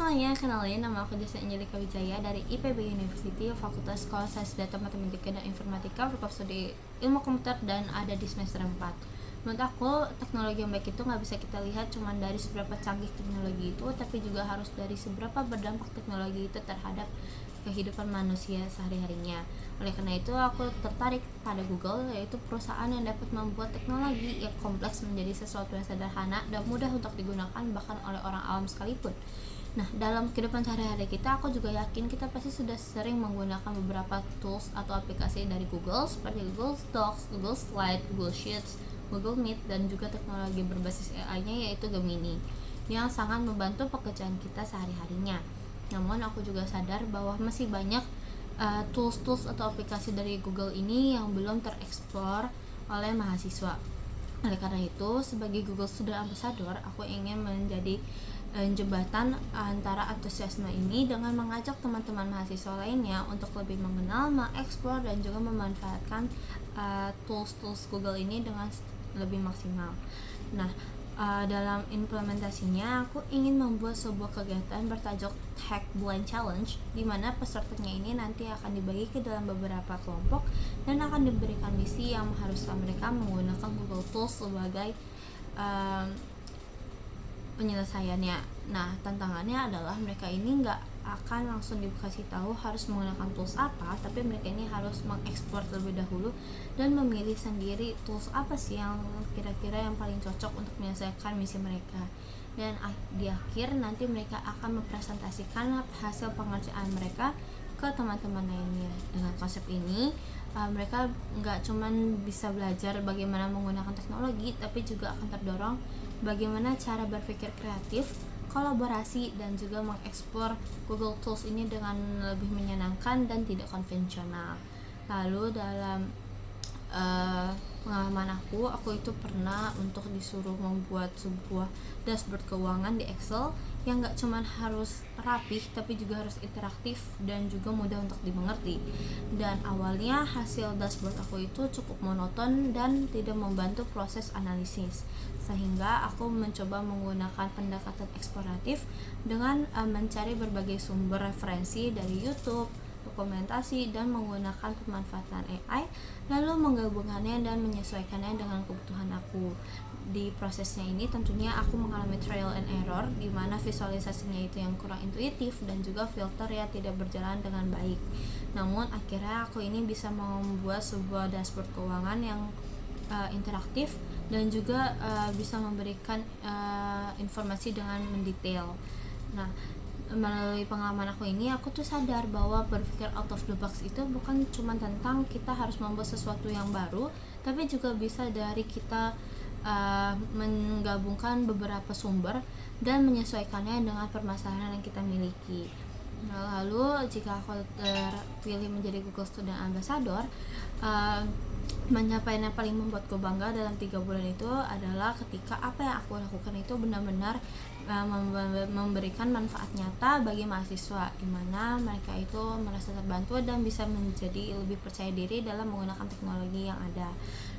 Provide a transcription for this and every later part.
semuanya, kenalin nama aku Desa Angelika Wijaya dari IPB University, Fakultas Sekolah Sains Data Matematika dan Informatika, program studi Ilmu Komputer, dan ada di semester 4. Menurut aku, teknologi yang baik itu nggak bisa kita lihat cuma dari seberapa canggih teknologi itu, tapi juga harus dari seberapa berdampak teknologi itu terhadap kehidupan manusia sehari-harinya. Oleh karena itu, aku tertarik pada Google, yaitu perusahaan yang dapat membuat teknologi yang kompleks menjadi sesuatu yang sederhana dan mudah untuk digunakan bahkan oleh orang awam sekalipun. Nah, dalam kehidupan sehari-hari kita, aku juga yakin kita pasti sudah sering menggunakan beberapa tools atau aplikasi dari Google seperti Google Docs, Google Slide, Google Sheets, Google Meet, dan juga teknologi berbasis AI-nya yaitu Gemini yang sangat membantu pekerjaan kita sehari-harinya. Namun aku juga sadar bahwa masih banyak tools-tools atau aplikasi dari Google ini yang belum tereksplor oleh mahasiswa. Oleh karena itu, sebagai Google Student Ambassador, aku ingin menjadi jembatan antara antusiasme ini dengan mengajak teman-teman mahasiswa lainnya untuk lebih mengenal, mengeksplor, dan juga memanfaatkan tools-tools Google ini dengan lebih maksimal. Nah, dalam implementasinya, aku ingin membuat sebuah kegiatan bertajuk Hack Blind Challenge, di mana pesertanya ini nanti akan dibagi ke dalam beberapa kelompok dan akan diberikan misi yang mengharuskan mereka menggunakan Google Tools sebagai penyelesaiannya. Nah, tantangannya adalah mereka ini nggak akan langsung dikasih tahu harus menggunakan tools apa, tapi mereka ini harus mengeksplor terlebih dahulu dan memilih sendiri tools apa sih yang kira-kira yang paling cocok untuk menyelesaikan misi mereka. Dan di akhir nanti mereka akan mempresentasikan hasil pengerjaan mereka ke teman-teman lainnya. Dengan konsep ini, mereka nggak cuman bisa belajar bagaimana menggunakan teknologi, tapi juga akan terdorong bagaimana cara berpikir kreatif, kolaborasi, dan juga mengeksplor Google Tools ini dengan lebih menyenangkan dan tidak konvensional. Lalu dalam pengalaman aku itu pernah untuk disuruh membuat sebuah dashboard keuangan di Excel yang gak cuman harus rapih tapi juga harus interaktif dan juga mudah untuk dimengerti. Dan awalnya hasil dashboard aku itu cukup monoton dan tidak membantu proses analisis, sehingga aku mencoba menggunakan pendekatan eksploratif dengan mencari berbagai sumber referensi dari YouTube, dokumentasi, dan menggunakan pemanfaatan AI, lalu menggabungkannya dan menyesuaikannya dengan kebutuhan aku. Di prosesnya ini tentunya aku mengalami trial and error, di mana visualisasinya itu yang kurang intuitif dan juga filter yang tidak berjalan dengan baik. Namun akhirnya aku ini bisa membuat sebuah dashboard keuangan yang interaktif dan juga bisa memberikan informasi dengan mendetail. Nah, melalui pengalaman aku ini, aku tuh sadar bahwa berpikir out of the box itu bukan cuma tentang kita harus membuat sesuatu yang baru, tapi juga bisa dari kita menggabungkan beberapa sumber dan menyesuaikannya dengan permasalahan yang kita miliki. Lalu jika aku terpilih menjadi Google Student Ambassador, pencapaian yang paling membuatku bangga dalam 3 bulan itu adalah ketika apa yang aku lakukan itu benar-benar memberikan manfaat nyata bagi mahasiswa, di mana mereka itu merasa terbantu dan bisa menjadi lebih percaya diri dalam menggunakan teknologi yang ada.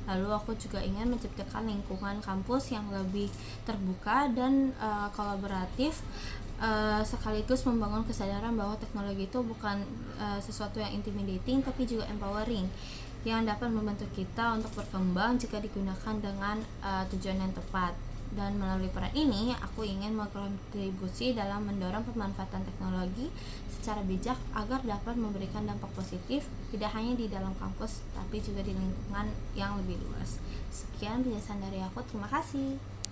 Lalu aku juga ingin menciptakan lingkungan kampus yang lebih terbuka dan kolaboratif, sekaligus membangun kesadaran bahwa teknologi itu bukan sesuatu yang intimidating tapi juga empowering, yang dapat membantu kita untuk berkembang jika digunakan dengan tujuan yang tepat. Dan melalui peran ini, aku ingin berkontribusi dalam mendorong pemanfaatan teknologi secara bijak agar dapat memberikan dampak positif tidak hanya di dalam kampus tapi juga di lingkungan yang lebih luas. Sekian penjelasan dari aku, terima kasih.